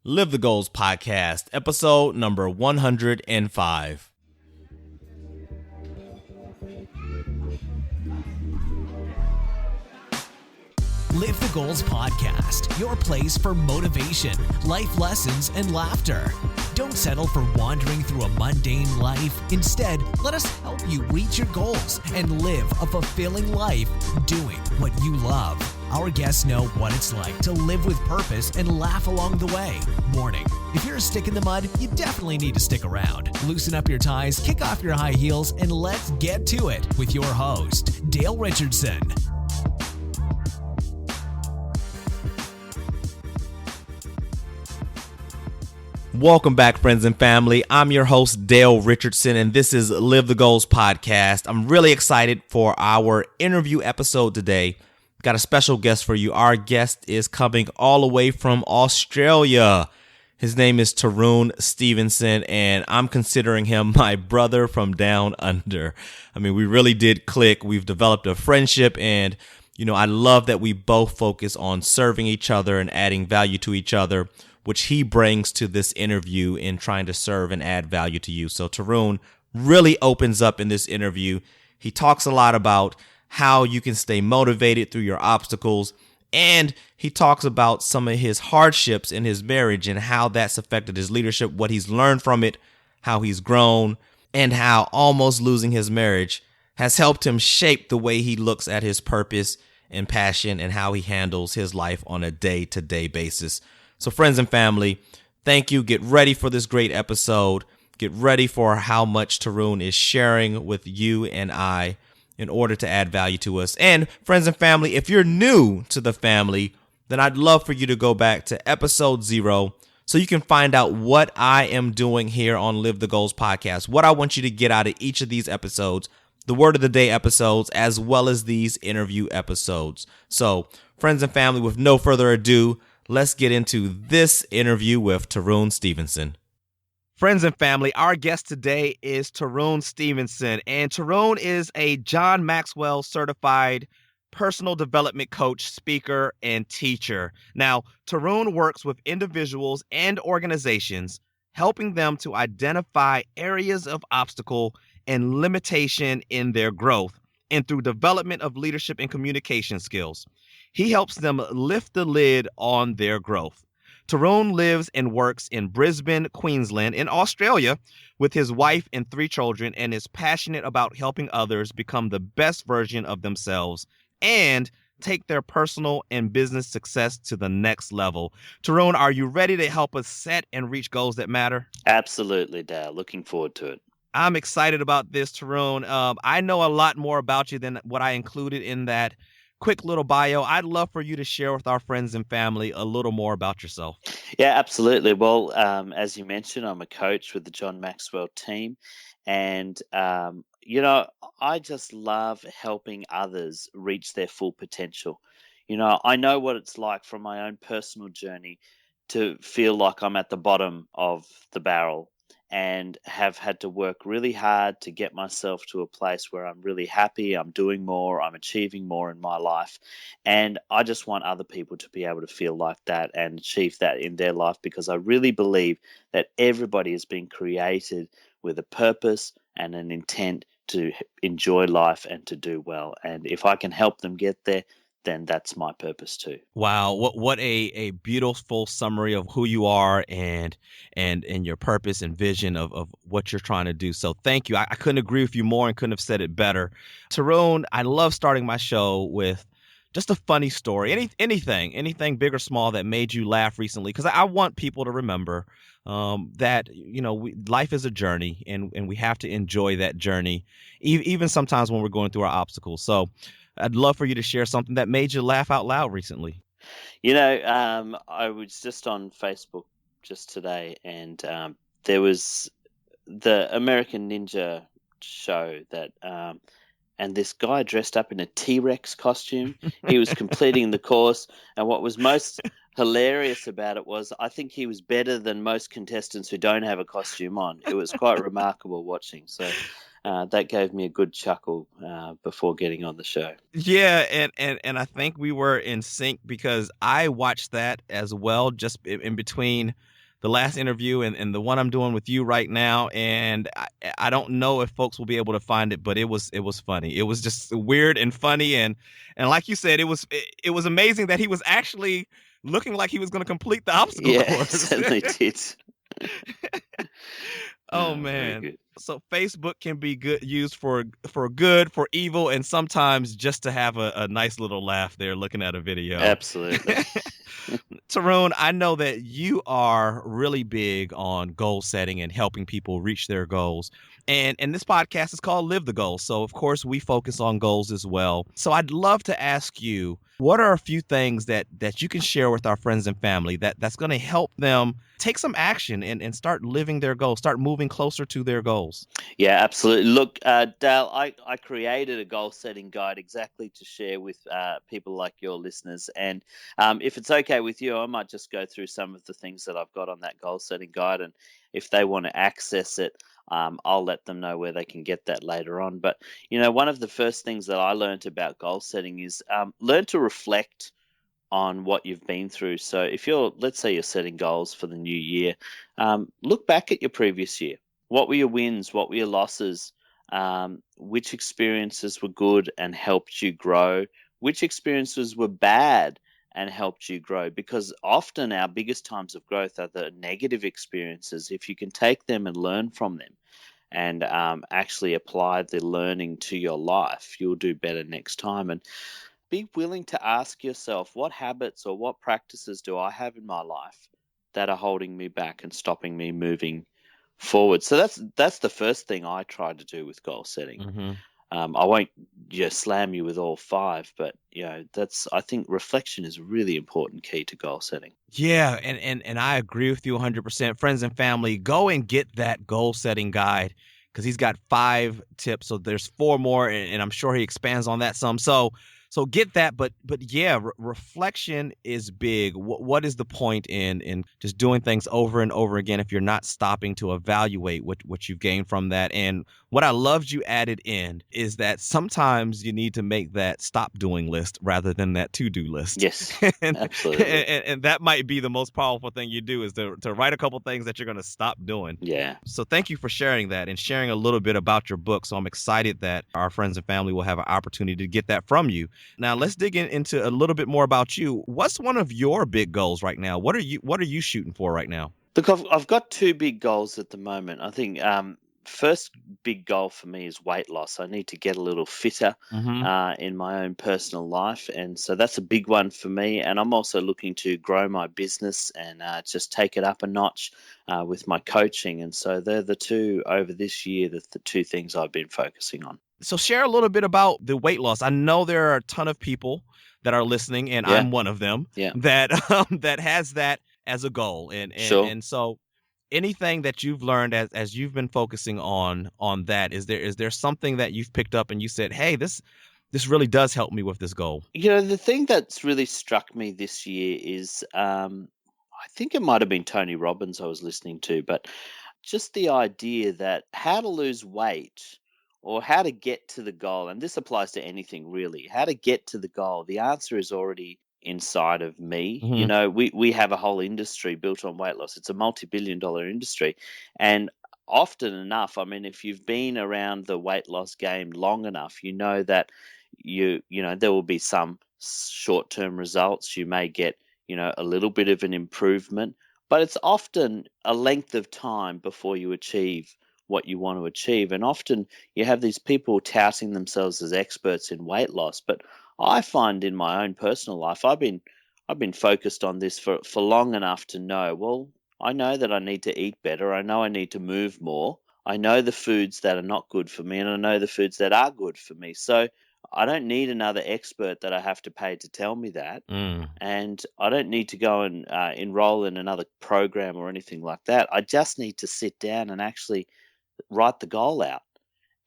Live the Goals Podcast, episode number 105. Live the Goals Podcast, your place for motivation, life lessons, and laughter. Don't settle for wandering through a mundane life. Instead, let us help you reach your goals and live a fulfilling life doing what you love. Our guests know what it's like to live with purpose and laugh along the way. Warning, if you're a stick in the mud, you definitely need to stick around. Loosen up your ties, kick off your high heels, and let's get to it with your host, Dale Richardson. Welcome back, friends and family. I'm your host, Dale Richardson, and this is Live the Goals Podcast. I'm really excited for our interview episode today. Got a special guest for you. Our guest is coming all the way from Australia. His name is Tarun Stevenson, and I'm considering him my brother from down under. I mean, we really did click. We've developed a friendship, and I love that we both focus on serving each other and adding value to each other, which he brings to this interview in trying to serve and add value to you. So Tarun really opens up in this interview. He talks a lot about how you can stay motivated through your obstacles, and he talks about some of his hardships in his marriage and how that's affected his leadership, what he's learned from it, how he's grown, and how almost losing his marriage has helped him shape the way he looks at his purpose and passion and how he handles his life on a day-to-day basis. So friends and family, thank you. Get ready for this great episode. Get ready for how much Tarun is sharing with you and I in order to add value to us. And friends and family, if you're new to the family, then I'd love for you to go back to episode 0 so you can find out what I am doing here on Live the Goals Podcast, what I want you to get out of each of these episodes, the Word of the Day episodes, as well as these interview episodes. So friends and family, with no further ado, let's get into this interview with Tarun Stevenson. Friends and family, our guest today is Tarun Stevenson, and Tarun is a John Maxwell certified personal development coach, speaker, and teacher. Now, Tarun works with individuals and organizations, helping them to identify areas of obstacle and limitation in their growth, and through development of leadership and communication skills. He helps them lift the lid on their growth. Tarun lives and works in Brisbane, Queensland, in Australia, with his wife and 3 children, and is passionate about helping others become the best version of themselves and take their personal and business success to the next level. Tarun, are you ready to help us set and reach goals that matter? Absolutely, Dale. Looking forward to it. I'm excited about this, Tarun. I know a lot more about you than what I included in that quick little bio. I'd love for you to share with our friends and family a little more about yourself. Yeah, absolutely. Well, as you mentioned, I'm a coach with the John Maxwell team. And, I just love helping others reach their full potential. I know what it's like from my own personal journey to feel like I'm at the bottom of the barrel and have had to work really hard to get myself to a place where I'm really happy, I'm doing more, I'm achieving more in my life. And I just want other people to be able to feel like that and achieve that in their life, because I really believe that everybody has been created with a purpose and an intent to enjoy life and to do well. And if I can help them get there, then that's my purpose too. Wow, what a beautiful summary of who you are and your purpose and vision of what you're trying to do. So thank you. I couldn't agree with you more and couldn't have said it better. Tarun, I love starting my show with just a funny story, anything big or small that made you laugh recently, because I want people to remember that life is a journey, and we have to enjoy that journey, even sometimes when we're going through our obstacles. So I'd love for you to share something that made you laugh out loud recently. I was just on Facebook just today, and there was the American Ninja show that, and this guy dressed up in a T-Rex costume. He was completing the course, and what was most hilarious about it was I think he was better than most contestants who don't have a costume on. It was quite remarkable watching. So that gave me a good chuckle before getting on the show. Yeah, and I think we were in sync because I watched that as well, just in between the last interview and the one I'm doing with you right now. And I don't know if folks will be able to find it, but it was funny. It was just weird and funny, and like you said, it was amazing that he was actually looking like he was going to complete the obstacle Yeah, course. certainly did. Oh Very man. good. So Facebook can be used for good, for evil, and sometimes just to have a nice little laugh there looking at a video. Absolutely. Tarun, I know that you are really big on goal setting and helping people reach their goals. And this podcast is called Live the Goals. So of course we focus on goals as well. So I'd love to ask you, what are a few things that you can share with our friends and family that's going to help them take some action and start living their goals, start moving closer to their goals? Yeah, absolutely. Look, Dale, I created a goal setting guide exactly to share with people like your listeners. And if it's okay with you, I might just go through some of the things that I've got on that goal setting guide. And if they want to access it, I'll let them know where they can get that later on. But, one of the first things that I learned about goal setting is learn to reflect on what you've been through. So if let's say you're setting goals for the new year, look back at your previous year. What were your wins? What were your losses? Which experiences were good and helped you grow? Which experiences were bad and helped you grow? Because often our biggest times of growth are the negative experiences. If you can take them and learn from them and actually apply the learning to your life, you'll do better next time. And be willing to ask yourself, what habits or what practices do I have in my life that are holding me back and stopping me moving forward? So that's the first thing I try to do with goal setting. Mm-hmm. I won't slam you with all 5, but I think reflection is a really important key to goal setting. Yeah, and I agree with you 100%. Friends and family, go and get that goal setting guide because he's got 5 tips. So there's 4 more, and I'm sure he expands on that some. So get that, but yeah, reflection is big. What is the point in just doing things over and over again if you're not stopping to evaluate what you've gained from that? And what I loved you added in is that sometimes you need to make that stop doing list rather than that to-do list. Yes, and, absolutely. And that might be the most powerful thing you do is to write a couple things that you're going to stop doing. Yeah. So thank you for sharing that and sharing a little bit about your book. So I'm excited that our friends and family will have an opportunity to get that from you. Now let's dig into a little bit more about you. What's one of your big goals right now? What are you shooting for right now? Look, I've got 2 big goals at the moment. I think first big goal for me is weight loss. I need to get a little fitter in my own personal life, and so that's a big one for me. And I'm also looking to grow my business and just take it up a notch with my coaching. And so they're the 2 over this year, the 2 things I've been focusing on. So share a little bit about the weight loss. I know there are a ton of people that are listening, and Yeah. I'm one of them that that has that as a goal. And Sure. and so anything that you've learned as you've been focusing on that, is there something that you've picked up and you said, hey, this really does help me with this goal? The thing that's really struck me this year is I think it might have been Tony Robbins I was listening to, but just the idea that how to lose weight or how to get to the goal, and this applies to anything really, how to get to the goal, the answer is already inside of me. Mhm. We have a whole industry built on weight loss. It's a multi-billion-dollar industry. And often enough, I mean, if you've been around the weight loss game long enough, you know that there will be some short-term results. You may get, a little bit of an improvement, but it's often a length of time before you achieve what you want to achieve. And often you have these people touting themselves as experts in weight loss, but I find in my own personal life, I've been focused on this for long enough to know, well, I know that I need to eat better. I know I need to move more. I know the foods that are not good for me, and I know the foods that are good for me. So I don't need another expert that I have to pay to tell me that. And I don't need to go and enroll in another program or anything like that. I just need to sit down and actually write the goal out.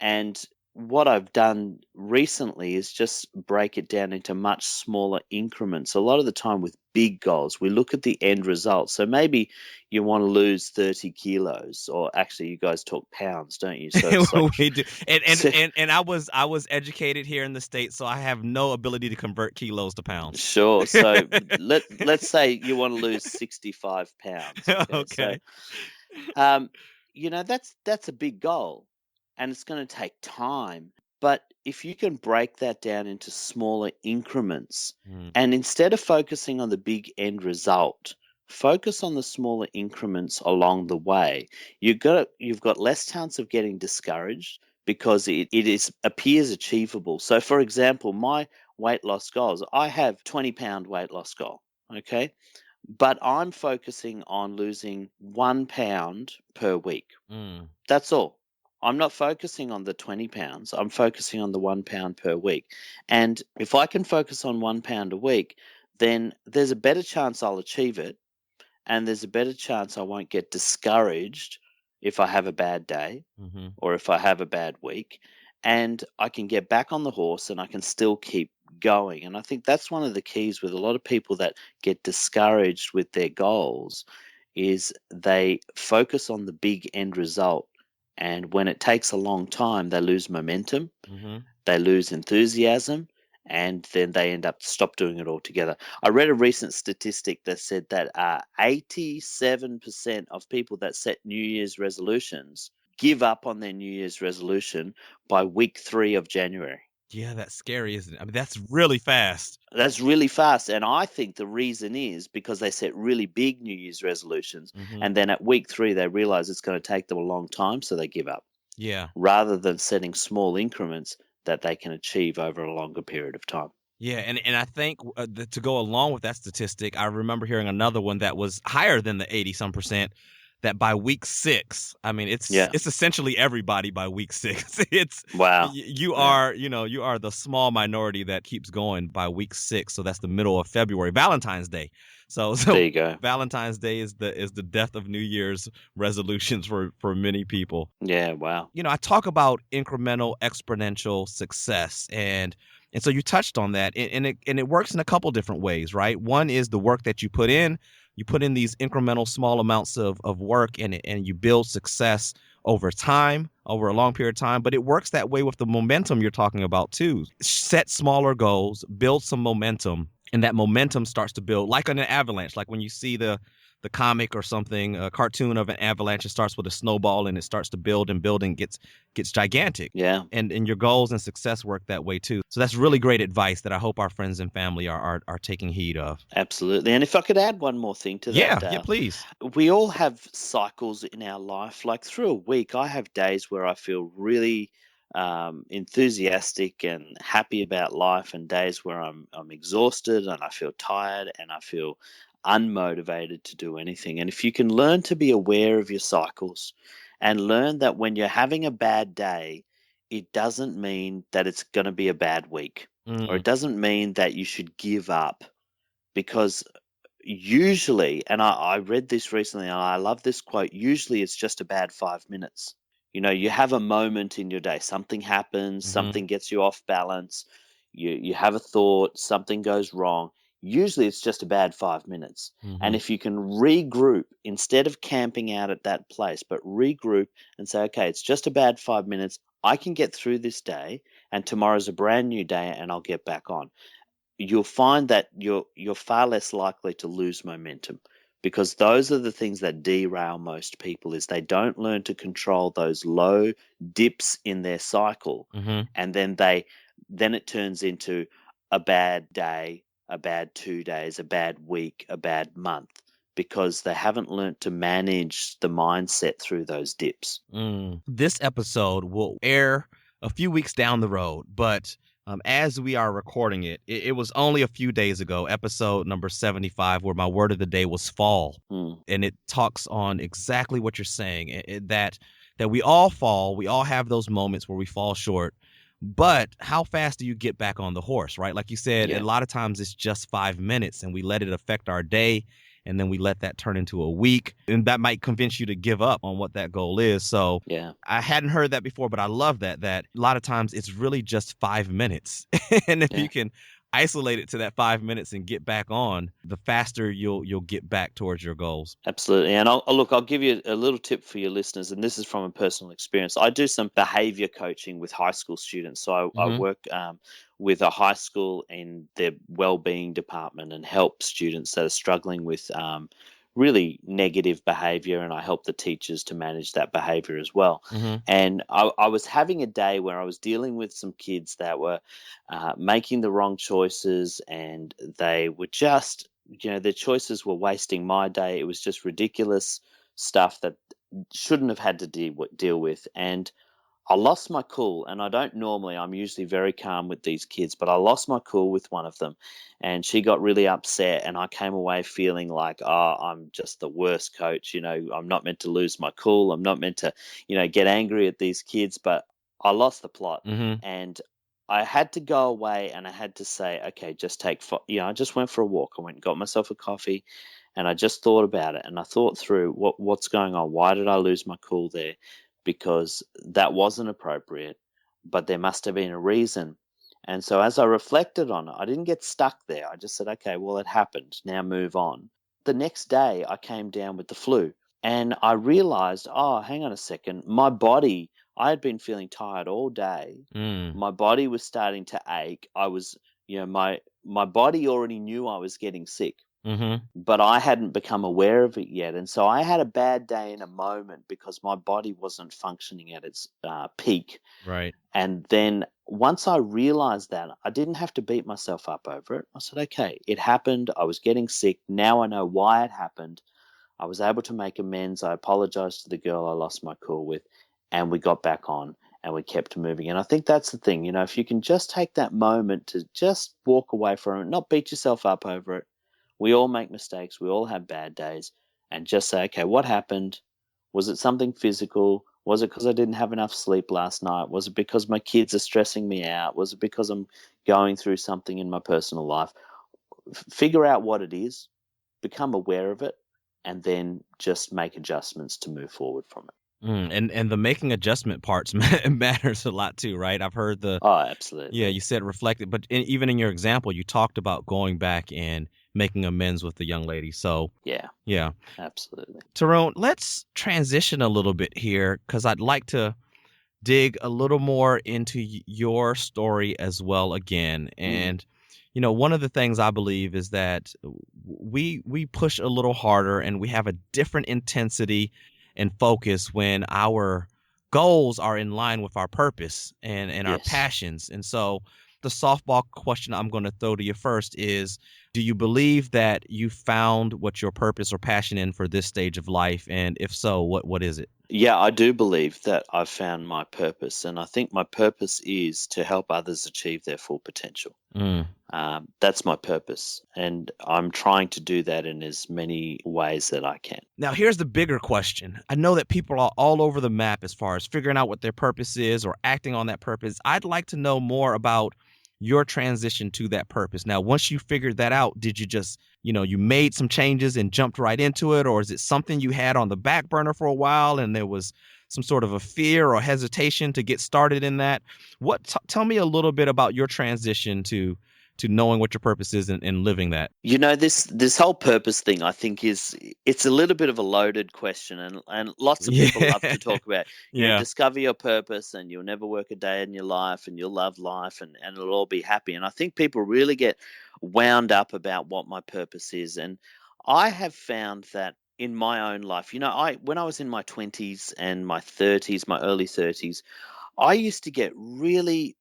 And what I've done recently is just break it down into much smaller increments. A lot of the time with big goals, we look at the end result. So maybe you want to lose 30 kilos, or actually you guys talk pounds, don't you? So it's like We do. And I was educated here in the States, so I have no ability to convert kilos to pounds. sure. So let's say you want to lose 65 pounds. Okay. So Okay. um, that's a big goal, and it's going to take time. But if you can break that down into smaller increments, Mm, and instead of focusing on the big end result, focus on the smaller increments along the way, you've got less chance of getting discouraged because it appears achievable. So, for example, my weight loss goals, I have 20-pound weight loss goal. Okay. But I'm focusing on losing 1 pound per week. mm, That's all. I'm not focusing on the 20 pounds. I'm focusing on the 1 pound per week. And if I can focus on 1 pound a week, then there's a better chance I'll achieve it. And there's a better chance I won't get discouraged if I have a bad day mm-hmm. or if I have a bad week. And I can get back on the horse and I can still keep going. And I think that's one of the keys with a lot of people that get discouraged with their goals is they focus on the big end result. And when it takes a long time, they lose momentum, Mm-hmm. they lose enthusiasm, and then they end up stop doing it altogether. I read a recent statistic that said that 87% of people that set New Year's resolutions give up on their New Year's resolution by week 3 of January. Yeah, that's scary, isn't it? I mean, that's really fast. That's really fast. And I think the reason is because they set really big New Year's resolutions. Mm-hmm. And then at week 3, they realize it's going to take them a long time. So they give up Yeah. rather than setting small increments that they can achieve over a longer period of time. Yeah, and I think to go along with that statistic, I remember hearing another one that was higher than the 80-some%, that by week 6, I mean, it's essentially everybody by week 6. It's Wow. you are the small minority that keeps going by week 6. So that's the middle of February, Valentine's Day. So There you go. Valentine's Day is the death of New Year's resolutions for many people. Yeah, wow. I talk about incremental exponential success, and so you touched on that, and it works in a couple different ways, right? One is the work that you put in. You put in these incremental small amounts of work, and you build success over time, over a long period of time. But it works that way with the momentum you're talking about too. Set smaller goals, build some momentum, and that momentum starts to build like an avalanche. Like when you see the comic or something, a cartoon of an avalanche, it starts with a snowball and it starts to build and build and gets gigantic. Yeah. And your goals and success work that way too. So that's really great advice that I hope our friends and family are taking heed of. Absolutely. And if I could add one more thing to that. Yeah, please. We all have cycles in our life. Like through a week, I have days where I feel really enthusiastic and happy about life, and days where I'm exhausted and I feel tired and I feel unmotivated to do anything. And if you can learn to be aware of your cycles and learn that when you're having a bad day, it doesn't mean that it's going to be a bad week, or it doesn't mean that you should give up, because usually, and I read this recently and I love this quote, usually it's just a bad 5 minutes. You have a moment in your day, something happens, something gets you off balance, you have a thought, something goes wrong. Usually it's just a bad 5 minutes. And if you can regroup, instead of camping out at that place, but regroup and say, okay, it's just a bad 5 minutes. I can get through this day, and tomorrow's a brand new day and I'll get back on. You'll find that you're far less likely to lose momentum, because those are the things that derail most people, is they don't learn to control those low dips in their cycle. And then it turns into a bad day, a bad 2 days, a bad week, a bad month, because they haven't learned to manage the mindset through those dips. This episode will air a few weeks down the road, but as we are recording it, it was only a few days ago, episode number 75, where my word of the day was fall. And it talks on exactly what you're saying, that we all fall. We all have those moments where we fall short. But how fast do you get back on the horse, right? Like you said, a lot of times it's just 5 minutes and we let it affect our day. and then we let that turn into a week, and that might convince you to give up on what that goal is. So Yeah. I hadn't heard that before, but I love that a lot of times it's really just 5 minutes. And if you can isolate it to that 5 minutes and get back on, the faster you'll get back towards your goals. Absolutely. And I'll give you a little tip for your listeners, and this is from a personal experience. I do some behavior coaching with high school students. So I work with a high school in their well-being department and help students that are struggling with really negative behavior, and I help the teachers to manage that behavior as well. And I was having a day where I was dealing with some kids that were making the wrong choices, and they were just, their choices were wasting my day. It was just ridiculous stuff that shouldn't have had to deal with. And I lost my cool, and I'm usually very calm with these kids, but I lost my cool with one of them, and she got really upset, and I came away feeling like, I'm just the worst coach. I'm not meant to lose my cool. I'm not meant to, get angry at these kids, but I lost the plot. And I had to go away, and I had to say, okay, just I just went for a walk. I went and got myself a coffee, and I just thought about it, and I thought through what's going on. Why did I lose my cool there? Because that wasn't appropriate, but there must have been a reason. And so as I reflected on it, I didn't get stuck there. I just said, okay, well, it happened. Now move on. The next day, I came down with the flu, and I realized, hang on a second. My body, I had been feeling tired all day. My body was starting to ache. I was, my body already knew I was getting sick. But I hadn't become aware of it yet. And so I had a bad day in a moment because my body wasn't functioning at its peak. Right. And then once I realized that, I didn't have to beat myself up over it. I said, okay, it happened. I was getting sick. Now I know why it happened. I was able to make amends. I apologized to the girl I lost my cool with, and we got back on and we kept moving. And I think that's the thing, if you can just take that moment to just walk away from it, not beat yourself up over it. We all make mistakes. We all have bad days. And just say, okay, what happened? Was it something physical? Was it because I didn't have enough sleep last night? Was it because my kids are stressing me out? Was it because I'm going through something in my personal life? Figure out what it is, become aware of it, and then just make adjustments to move forward from it. And the making adjustment parts matters a lot too, right? I've heard absolutely. Yeah, you said reflected, but even in your example, you talked about going back and making amends with the young lady. So yeah, absolutely. Tarun, let's transition a little bit here, because I'd like to dig a little more into your story as well again. And one of the things I believe is that we push a little harder, and we have a different intensity and focus when our goals are in line with our purpose and our passions. And so the softball question I'm going to throw to you first is, do you believe that you found what your purpose or passion in for this stage of life? And if so, what is it? Yeah, I do believe that I've found my purpose, and I think my purpose is to help others achieve their full potential. That's my purpose, and I'm trying to do that in as many ways that I can. Now, here's the bigger question. I know that people are all over the map as far as figuring out what their purpose is or acting on that purpose. I'd like to know more about your transition to that purpose. Now, once you figured that out, did you just, you made some changes and jumped right into it? Or is it something you had on the back burner for a while and there was some sort of a fear or hesitation to get started in that? Tell me a little bit about your transition to knowing what your purpose is and living that. This whole purpose thing, I think it's a little bit of a loaded question, and lots of people love to talk about, discover your purpose and you'll never work a day in your life and you'll love life and it'll all be happy. And I think people really get wound up about what my purpose is. And I have found that in my own life, when I was in my 20s and my 30s, my early 30s, I used to get really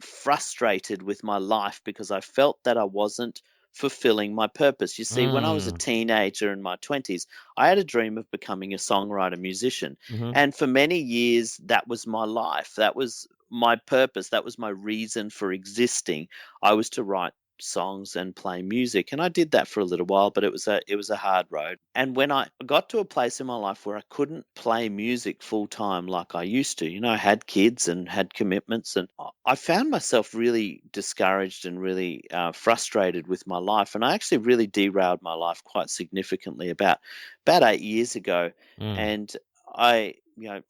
frustrated with my life because I felt that I wasn't fulfilling my purpose. You see, when I was a teenager in my 20s, I had a dream of becoming a songwriter, musician. And for many years, that was my life. That was my purpose. That was my reason for existing. I was to write songs and play music. And I did that for a little while, but it was a hard road. And when I got to a place in my life where I couldn't play music full time like I used to, I had kids and had commitments, and I found myself really discouraged and really frustrated with my life. And I actually really derailed my life quite significantly about 8 years ago. And I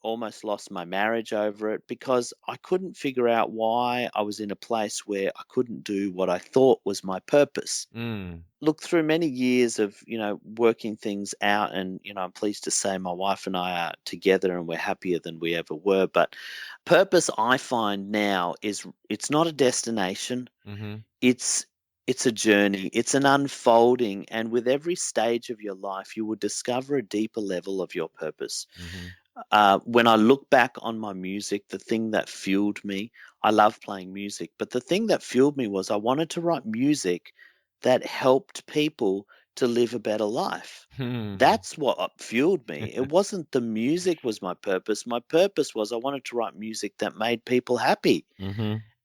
almost lost my marriage over it because I couldn't figure out why I was in a place where I couldn't do what I thought was my purpose. Look, through many years of, working things out, and, I'm pleased to say my wife and I are together and we're happier than we ever were. But purpose, I find now, it's not a destination. It's a journey. It's an unfolding. And with every stage of your life, you will discover a deeper level of your purpose. When I look back on my music, the thing that fueled me, I love playing music, but the thing that fueled me was I wanted to write music that helped people to live a better life. That's what fueled me. It wasn't the music was my purpose. My purpose was I wanted to write music that made people happy.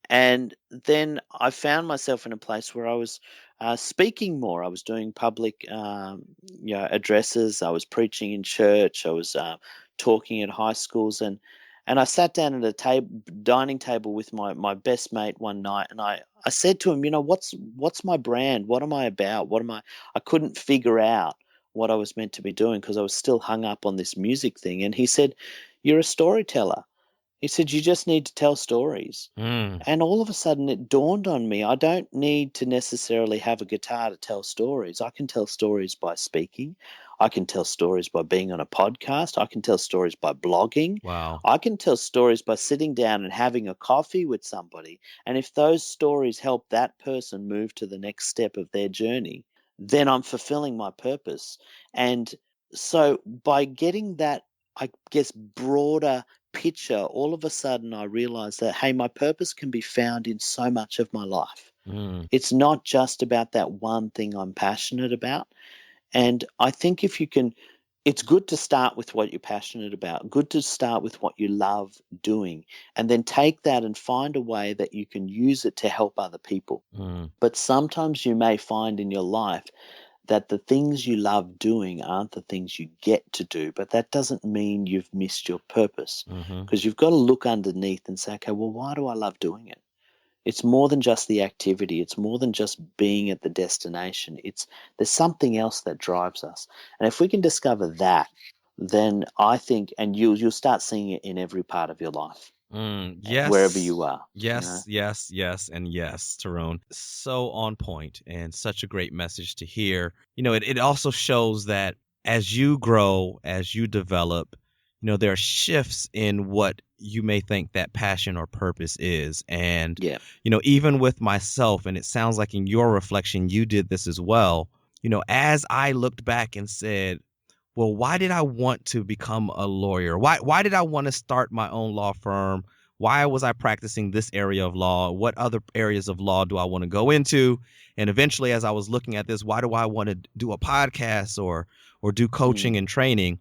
And then I found myself in a place where I was speaking more. I was doing public addresses. I was preaching in church. I was talking at high schools. And I sat down at a dining table with my best mate one night. And I said to him, what's my brand? What am I about? I couldn't figure out what I was meant to be doing because I was still hung up on this music thing. And he said, "You're a storyteller." He said, "You just need to tell stories." And all of a sudden it dawned on me, I don't need to necessarily have a guitar to tell stories. I can tell stories by speaking. I can tell stories by being on a podcast. I can tell stories by blogging. Wow. I can tell stories by sitting down and having a coffee with somebody. And if those stories help that person move to the next step of their journey, then I'm fulfilling my purpose. And so by getting that, I guess, broader picture, all of a sudden I realized that, hey, my purpose can be found in so much of my life. It's not just about that one thing I'm passionate about. And I think it's good to start with what you're passionate about, good to start with what you love doing, and then take that and find a way that you can use it to help other people. But sometimes you may find in your life that the things you love doing aren't the things you get to do, but that doesn't mean you've missed your purpose, because you've got to look underneath and say, okay, well, why do I love doing it? It's more than just the activity. It's more than just being at the destination. There's something else that drives us. And if we can discover that, then I think, and you'll start seeing it in every part of your life. Yes. Wherever you are. Yes, yes, and yes, Tarun. So on point and such a great message to hear. It also shows that as you grow, as you develop, there are shifts in what you may think that passion or purpose is. And, even with myself, and it sounds like in your reflection, you did this as well. As I looked back and said, well, why did I want to become a lawyer? Why did I want to start my own law firm? Why was I practicing this area of law? What other areas of law do I want to go into? And eventually, as I was looking at this, why do I want to do a podcast or do coaching and training?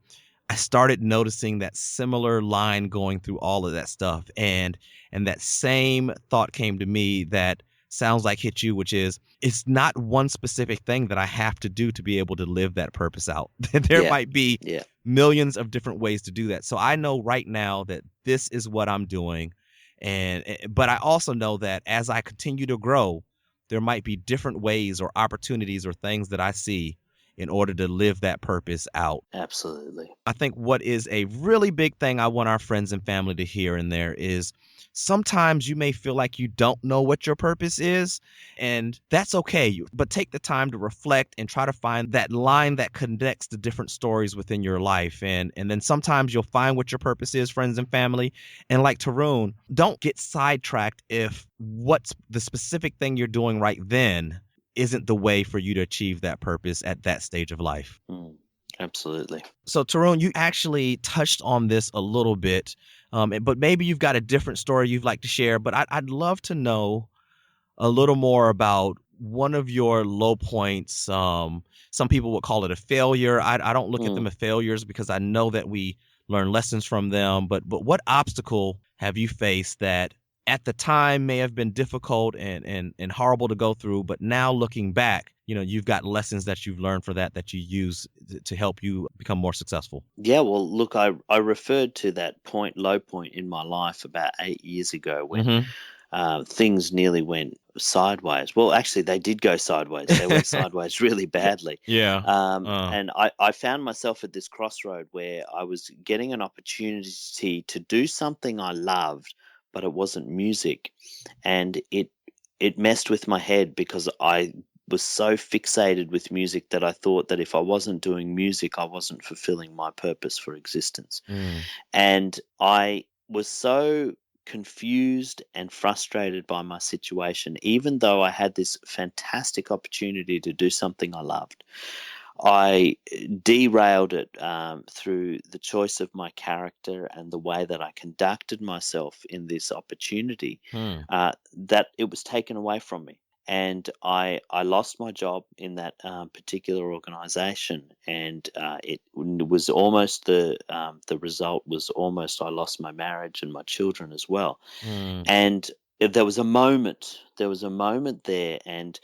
I started noticing that similar line going through all of that stuff. And that same thought came to me that sounds like hit you, which is it's not one specific thing that I have to do to be able to live that purpose out. There might be millions of different ways to do that. So I know right now that this is what I'm doing. But I also know that as I continue to grow, there might be different ways or opportunities or things that I see in order to live that purpose out. Absolutely. I think what is a really big thing I want our friends and family to hear in there is sometimes you may feel like you don't know what your purpose is, and that's okay. But take the time to reflect and try to find that line that connects the different stories within your life. And then sometimes you'll find what your purpose is, friends and family. And like Tarun, don't get sidetracked if what's the specific thing you're doing right then isn't the way for you to achieve that purpose at that stage of life. Absolutely. So Tarun, you actually touched on this a little bit, but maybe you've got a different story you'd like to share. But I'd love to know a little more about one of your low points. Some people would call it a failure. I don't look at them as failures because I know that we learn lessons from them. But what obstacle have you faced that at the time may have been difficult and horrible to go through, but now looking back, you've got lessons that you've learned for that you use to help you become more successful. Yeah, well, look, I referred to that low point in my life about 8 years ago when things nearly went sideways. Well, actually, they did go sideways. They went sideways really badly. Yeah. And I found myself at this crossroad where I was getting an opportunity to do something I loved, but it wasn't music. And it messed with my head because I was so fixated with music that I thought that if I wasn't doing music, I wasn't fulfilling my purpose for existence. And I was so confused and frustrated by my situation, even though I had this fantastic opportunity to do something I loved. I derailed it through the choice of my character and the way that I conducted myself in this opportunity, that it was taken away from me. And I lost my job in that particular organization, and it was almost the result was almost I lost my marriage and my children as well. And there was a moment there, and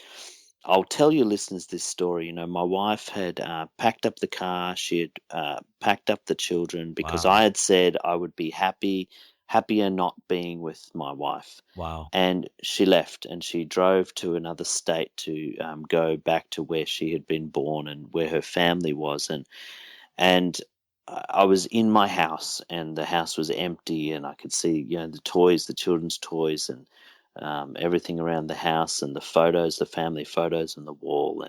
I'll tell your listeners this story. My wife had packed up the car. She had packed up the children because Wow. I had said I would be happier not being with my wife. Wow. And she left and she drove to another state to go back to where she had been born and where her family was. And I was in my house, and the house was empty, and I could see, the children's toys, and everything around the house, and the family photos on the wall,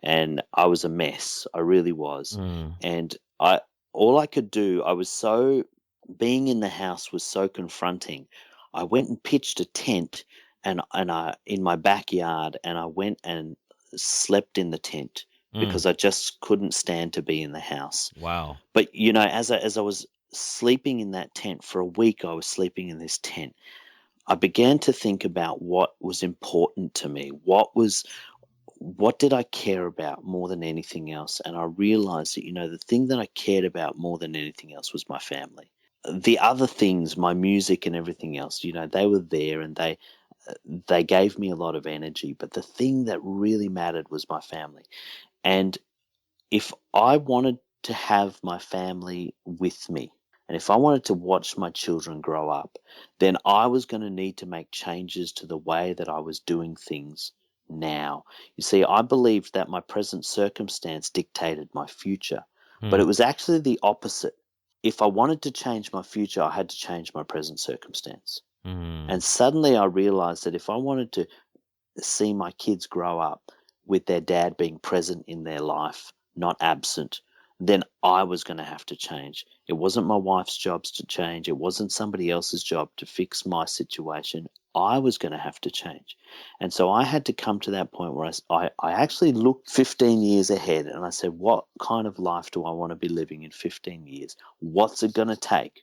and I was a mess. I really was. And all I could do, being in the house was so confronting. I went and pitched a tent, and I in my backyard, and I went and slept in the tent because I just couldn't stand to be in the house. Wow. But as I was sleeping in that tent for a week, I was sleeping in this tent. I began to think about what was important to me. What did I care about more than anything else? And I realized that, the thing that I cared about more than anything else was my family. The other things, my music and everything else, they were there, and they gave me a lot of energy. But the thing that really mattered was my family. And if I wanted to have my family with me, and if I wanted to watch my children grow up, then I was going to need to make changes to the way that I was doing things now. You see, I believed that my present circumstance dictated my future, but it was actually the opposite. If I wanted to change my future, I had to change my present circumstance. And suddenly I realized that if I wanted to see my kids grow up with their dad being present in their life, not absent, then I was going to have to change. It wasn't my wife's job to change. It wasn't somebody else's job to fix my situation. I was going to have to change. And so I had to come to that point where I actually looked 15 years ahead, and I said, what kind of life do I want to be living in 15 years? What's it going to take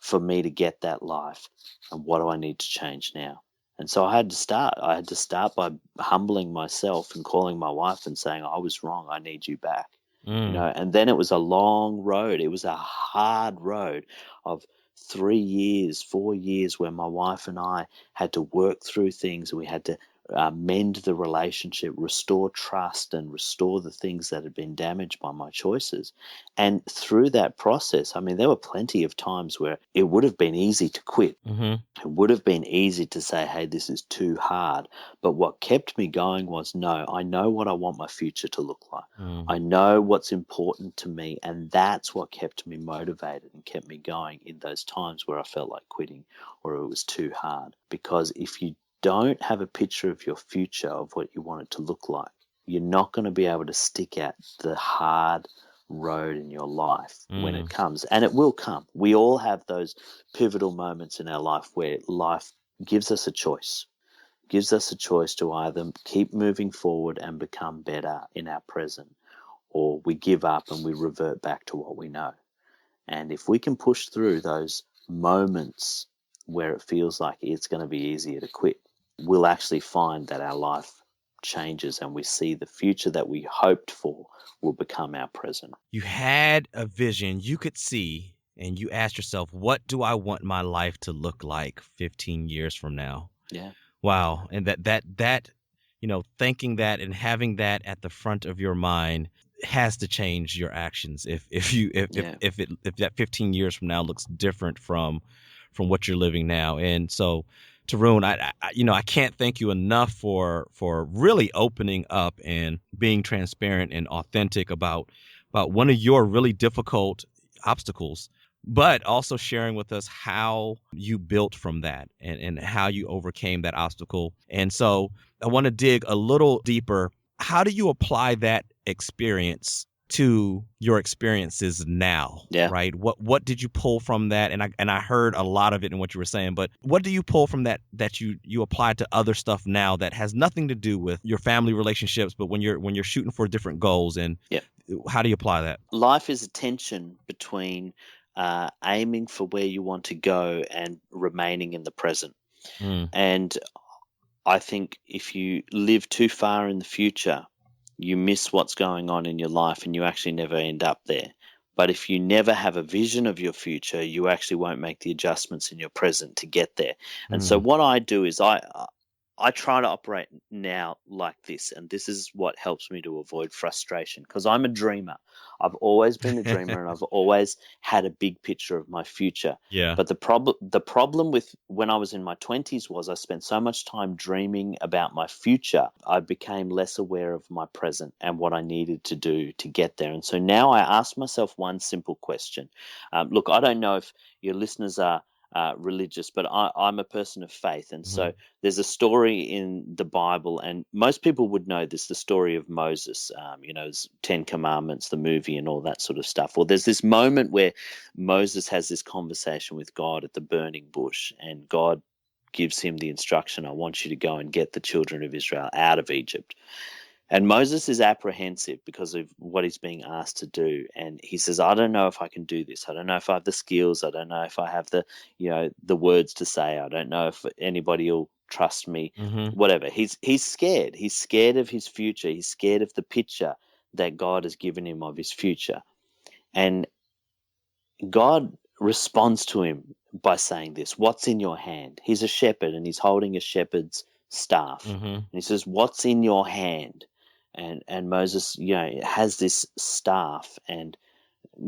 for me to get that life? And what do I need to change now? And so I had to start. I had to start by humbling myself and calling my wife and saying, I was wrong. I need you back. And then it was a long road. It was a hard road of 3 years, 4 years, where my wife and I had to work through things. We had to mend the relationship, restore trust, and restore the things that had been damaged by my choices. And through that process, there were plenty of times where it would have been easy to quit. It would have been easy to say, hey, this is too hard. But what kept me going was, no, I know what I want my future to look like. I know what's important to me. And that's what kept me motivated and kept me going in those times where I felt like quitting or it was too hard. Because if you don't have a picture of your future, of what you want it to look like, you're not going to be able to stick at the hard road in your life when it comes. And it will come. We all have those pivotal moments in our life where life gives us a choice, to either keep moving forward and become better in our present, or we give up and we revert back to what we know. And if we can push through those moments where it feels like it's going to be easier to quit, we'll actually find that our life changes and we see the future that we hoped for will become our present. You had a vision. You could see, and you ask yourself, what do I want my life to look like 15 years from now? Yeah. Wow. And that, thinking that and having that at the front of your mind has to change your actions. If that 15 years from now looks different from what you're living now. And so, Tarun, I can't thank you enough for really opening up and being transparent and authentic about one of your really difficult obstacles, but also sharing with us how you built from that and how you overcame that obstacle. And so I want to dig a little deeper. How do you apply that experience to your experiences now? Yeah. Right? What did you pull from that? And I heard a lot of it in what you were saying, but what do you pull from that you apply to other stuff now that has nothing to do with your family relationships, but when you're shooting for different goals, and how do you apply that? Life is a tension between aiming for where you want to go and remaining in the present. And I think if you live too far in the future, you miss what's going on in your life and you actually never end up there. But if you never have a vision of your future, you actually won't make the adjustments in your present to get there. And so what I do is I try to operate now like this, and this is what helps me to avoid frustration, because I'm a dreamer. I've always been a dreamer, and I've always had a big picture of my future. Yeah. But the problem with when I was in my 20s was I spent so much time dreaming about my future, I became less aware of my present and what I needed to do to get there. And so now I ask myself one simple question. Look, I don't know if your listeners are religious, but I'm a person of faith. And so there's a story in the Bible, and most people would know this, the story of Moses, it's 10 Commandments, the movie and all that sort of stuff. Well, there's this moment where Moses has this conversation with God at the burning bush, and God gives him the instruction, I want you to go and get the children of Israel out of Egypt. And Moses is apprehensive because of what he's being asked to do. And he says, I don't know if I can do this. I don't know if I have the skills. I don't know if I have the words to say. I don't know if anybody will trust me, whatever. He's scared. He's scared of his future. He's scared of the picture that God has given him of his future. And God responds to him by saying this, what's in your hand? He's a shepherd, and he's holding a shepherd's staff. And he says, what's in your hand? And Moses, has this staff, and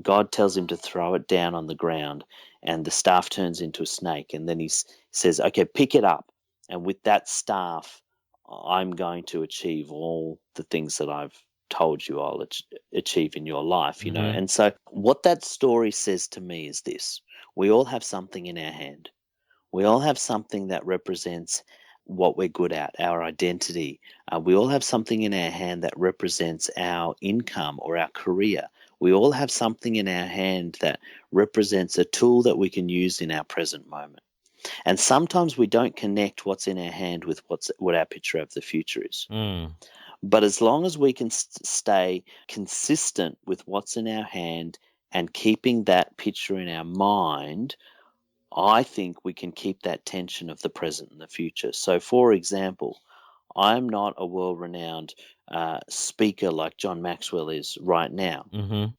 God tells him to throw it down on the ground, and the staff turns into a snake. And then he says, okay, pick it up. And with that staff, I'm going to achieve all the things that I've told you I'll achieve in your life, And so what that story says to me is this: we all have something in our hand. We all have something that represents what we're good at, our identity. We all have something in our hand that represents our income or our career. We all have something in our hand that represents a tool that we can use in our present moment. And sometimes we don't connect what's in our hand with what our picture of the future is. But as long as we can stay consistent with what's in our hand and keeping that picture in our mind, I think we can keep that tension of the present and the future. So, for example, I'm not a world-renowned speaker like John Maxwell is right now,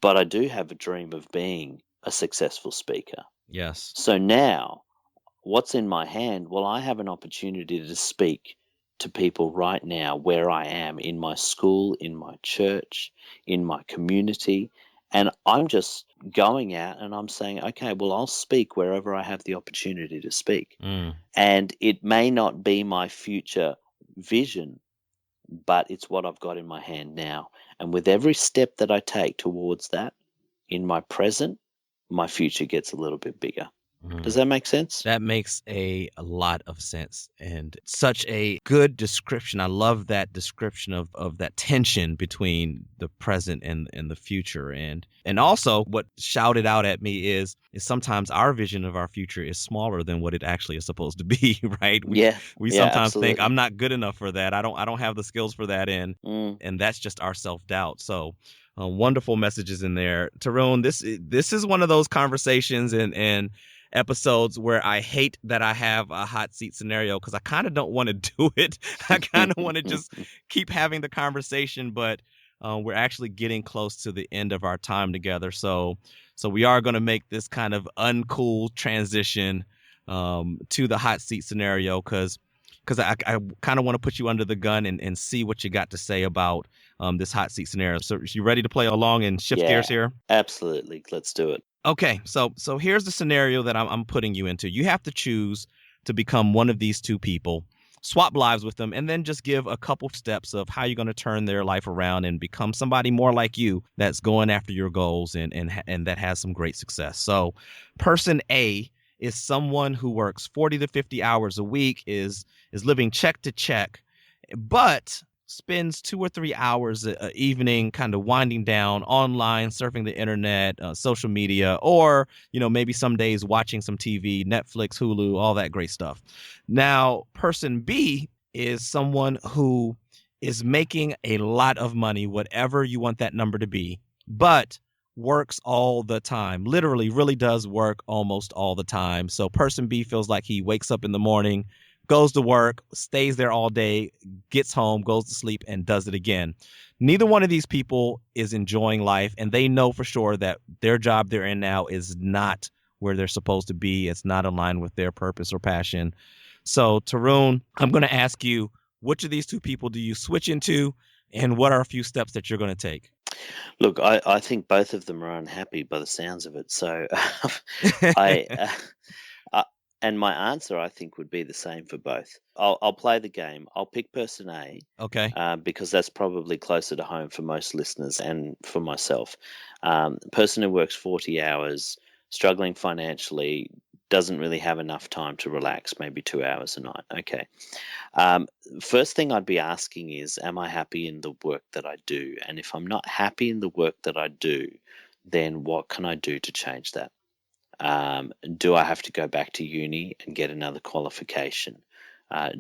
but I do have a dream of being a successful speaker. Yes. So now, what's in my hand? Well, I have an opportunity to speak to people right now where I am, in my school, in my church, in my community. And I'm just going out and I'm saying, okay, well, I'll speak wherever I have the opportunity to speak. And it may not be my future vision, but it's what I've got in my hand now. And with every step that I take towards that, in my present, my future gets a little bit bigger. Does that make sense? That makes a lot of sense, and such a good description. I love that description of that tension between the present and the future. And also what shouted out at me is sometimes our vision of our future is smaller than what it actually is supposed to be, right? We sometimes absolutely. think I'm not good enough for that. I don't have the skills for that, and that's just our self-doubt. So wonderful messages in there. Tarun, this is one of those conversations and episodes where I hate that I have a hot seat scenario, because I kind of don't want to do it. I kind of want to just keep having the conversation, but we're actually getting close to the end of our time together. So we are going to make this kind of uncool transition to the hot seat scenario because I kind of want to put you under the gun and see what you got to say about this hot seat scenario. So you ready to play along and shift gears here? Absolutely. Let's do it. Okay, so here's the scenario that I'm putting you into. You have to choose to become one of these two people, swap lives with them, and then just give a couple steps of how you're going to turn their life around and become somebody more like you that's going after your goals and that has some great success. So person A is someone who works 40 to 50 hours a week, is living check to check, but spends 2 or 3 hours a evening kind of winding down online, surfing the internet, social media, or, maybe some days watching some TV, Netflix, Hulu, all that great stuff. Now, person B is someone who is making a lot of money, whatever you want that number to be, but works all the time, literally really does work almost all the time. So person B feels like he wakes up in the morning, goes to work, stays there all day, gets home, goes to sleep, and does it again. Neither one of these people is enjoying life, and they know for sure that their job they're in now is not where they're supposed to be. It's not aligned with their purpose or passion. So, Tarun, I'm going to ask you, which of these two people do you switch into, and what are a few steps that you're going to take? Look, I think both of them are unhappy by the sounds of it. So I and my answer, I think, would be the same for both. I'll play the game. I'll pick person A. Okay. Because that's probably closer to home for most listeners and for myself. Person who works 40 hours, struggling financially, doesn't really have enough time to relax, maybe 2 hours a night. Okay. First thing I'd be asking is, am I happy in the work that I do? And if I'm not happy in the work that I do, then what can I do to change that? Do I have to go back to uni and get another qualification?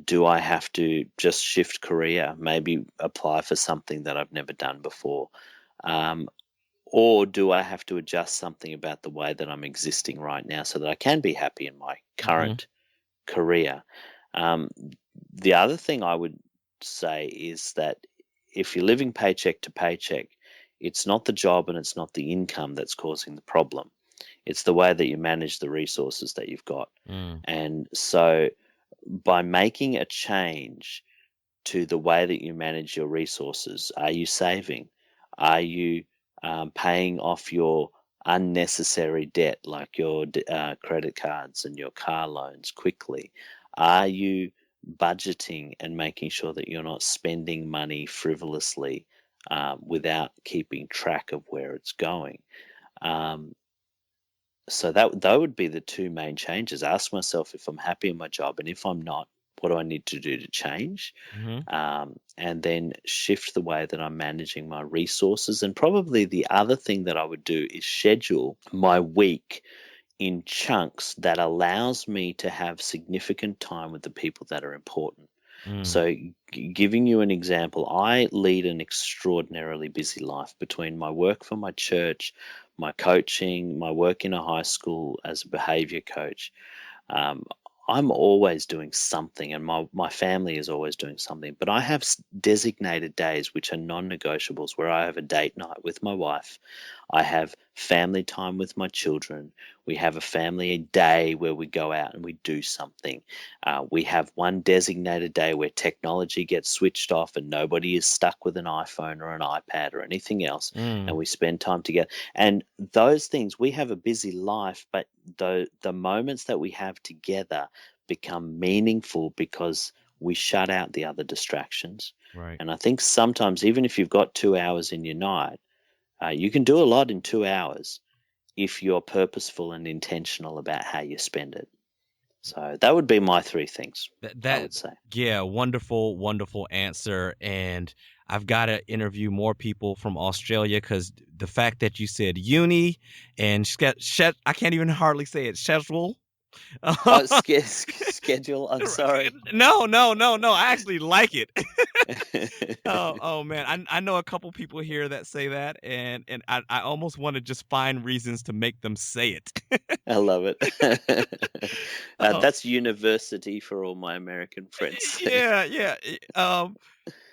Do I have to just shift career, maybe apply for something that I've never done before? Or do I have to adjust something about the way that I'm existing right now so that I can be happy in my current career? The other thing I would say is that if you're living paycheck to paycheck, it's not the job and it's not the income that's causing the problem. It's the way that you manage the resources that you've got. And so by making a change to the way that you manage your resources, are you saving? Are you paying off your unnecessary debt, like your credit cards and your car loans, quickly? Are you budgeting and making sure that you're not spending money frivolously without keeping track of where it's going? So that would be the two main changes. Ask myself if I'm happy in my job, and if I'm not, what do I need to do to change? And then shift the way that I'm managing my resources. And probably the other thing that I would do is schedule my week in chunks that allows me to have significant time with the people that are important. So giving you an example, I lead an extraordinarily busy life between my work for my church, my coaching, my work in a high school as a behavior coach. I'm always doing something, and my family is always doing something. But I have designated days which are non-negotiables, where I have a date night with my wife. I have family time with my children. We have a family day where we go out and we do something. We have one designated day where technology gets switched off and nobody is stuck with an iPhone or an iPad or anything else, and we spend time together. And those things, we have a busy life, but the moments that we have together become meaningful because we shut out the other distractions. Right. And I think sometimes, even if you've got 2 hours in your night, you can do a lot in 2 hours if you're purposeful and intentional about how you spend it. So that would be my three things, I would say. Yeah, wonderful, wonderful answer. And I've got to interview more people from Australia, because the fact that you said uni and I can't even hardly say it, schedule. Schedule. I'm sorry. No. I actually like it. Oh man, I know a couple people here that say that, and I almost want to just find reasons to make them say it. I love it. That's university for all my American friends. Yeah.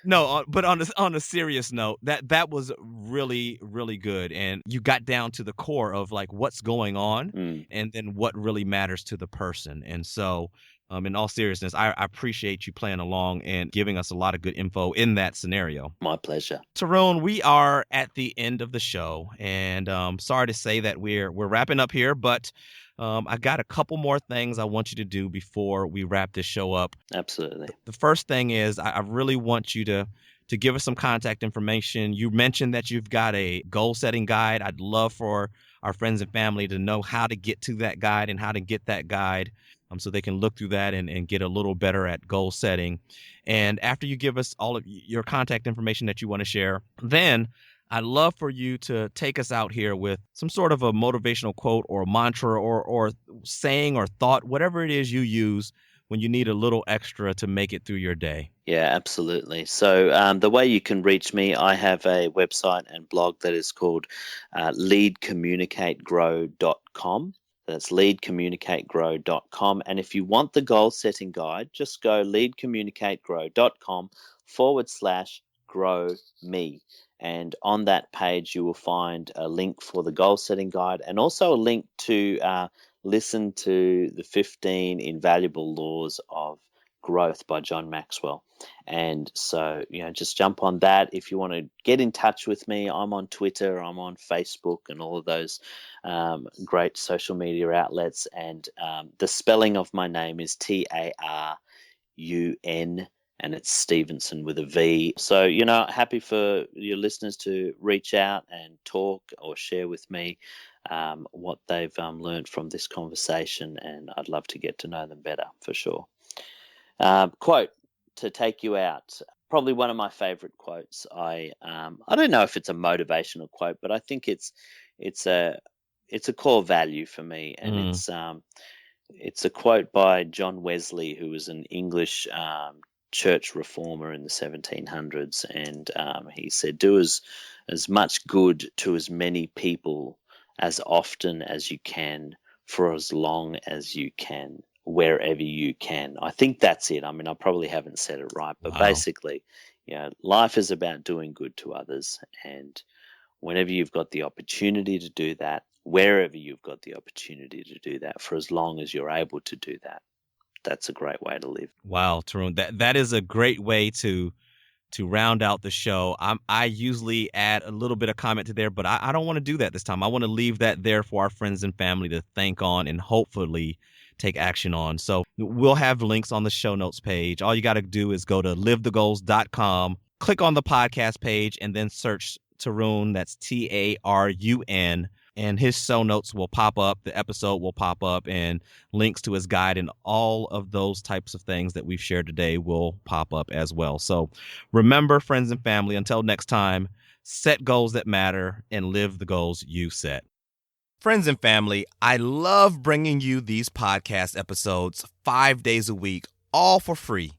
No, but on a serious note, that was really, really good, and you got down to the core of like what's going on, and then what really matters to the person. And so, in all seriousness, I appreciate you playing along and giving us a lot of good info in that scenario. My pleasure. Tarun, we are at the end of the show, and sorry to say that we're wrapping up here, but I got a couple more things I want you to do before we wrap this show up. Absolutely. The first thing is I really want you to give us some contact information. You mentioned that you've got a goal setting guide. I'd love for our friends and family to know how to get to that guide and how to get that guide so they can look through that and get a little better at goal setting. And after you give us all of your contact information that you want to share, then I'd love for you to take us out here with some sort of a motivational quote or a mantra or saying or thought, whatever it is you use when you need a little extra to make it through your day. Yeah, absolutely. So the way you can reach me, I have a website and blog that is called leadcommunicategrow.com. That's leadcommunicategrow.com. And if you want the goal setting guide, just go leadcommunicategrow.com/grow me. And on that page, you will find a link for the goal setting guide and also a link to listen to the 15 Invaluable Laws of Growth by John Maxwell. And so, just jump on that. If you want to get in touch with me, I'm on Twitter, I'm on Facebook, and all of those great social media outlets. And the spelling of my name is Tarun, and it's Stevenson with a V. So, happy for your listeners to reach out and talk or share with me what they've learned from this conversation, and I'd love to get to know them better for sure. Quote to take you out. Probably one of my favorite quotes. I don't know if it's a motivational quote, but I think it's a core value for me, and it's a quote by John Wesley, who was an English church reformer in the 1700s, and he said, "Do as much good to as many people as often as you can, for as long as you can, wherever you can." I think that's it. I mean, I probably haven't said it right, but basically, life is about doing good to others. And whenever you've got the opportunity to do that, wherever you've got the opportunity to do that, for as long as you're able to do that, that's a great way to live. Wow, Tarun, that is a great way to round out the show. I usually add a little bit of comment to there, but I don't want to do that this time. I want to leave that there for our friends and family to think on and hopefully take action on. So we'll have links on the show notes page. All you got to do is go to livethegoals.com, click on the podcast page, and then search Tarun. That's Tarun. And his show notes will pop up, the episode will pop up, and links to his guide and all of those types of things that we've shared today will pop up as well. So remember, friends and family, until next time, set goals that matter and live the goals you set. Friends and family, I love bringing you these podcast episodes 5 days a week, all for free.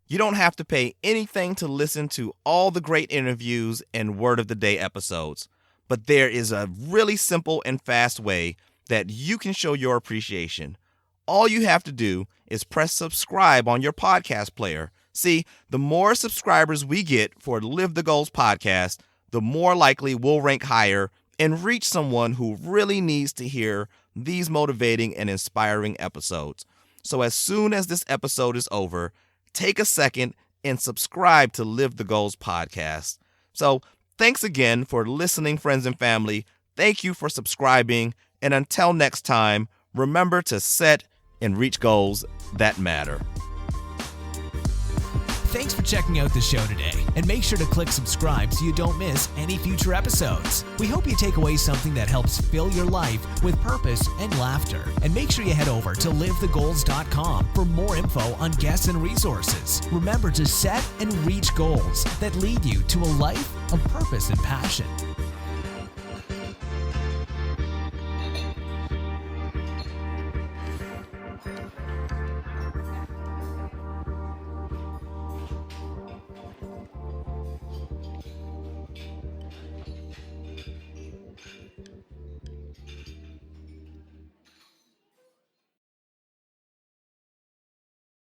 You don't have to pay anything to listen to all the great interviews and Word of the Day episodes. But there is a really simple and fast way that you can show your appreciation. All you have to do is press subscribe on your podcast player. See, the more subscribers we get for Live the Goals podcast, the more likely we'll rank higher and reach someone who really needs to hear these motivating and inspiring episodes. So as soon as this episode is over, take a second and subscribe to Live the Goals podcast. So thanks again for listening, friends and family. Thank you for subscribing. And until next time, remember to set and reach goals that matter. Thanks for checking out the show today, and make sure to click subscribe so you don't miss any future episodes. We hope you take away something that helps fill your life with purpose and laughter. And make sure you head over to livethegoals.com for more info on guests and resources. Remember to set and reach goals that lead you to a life of purpose and passion.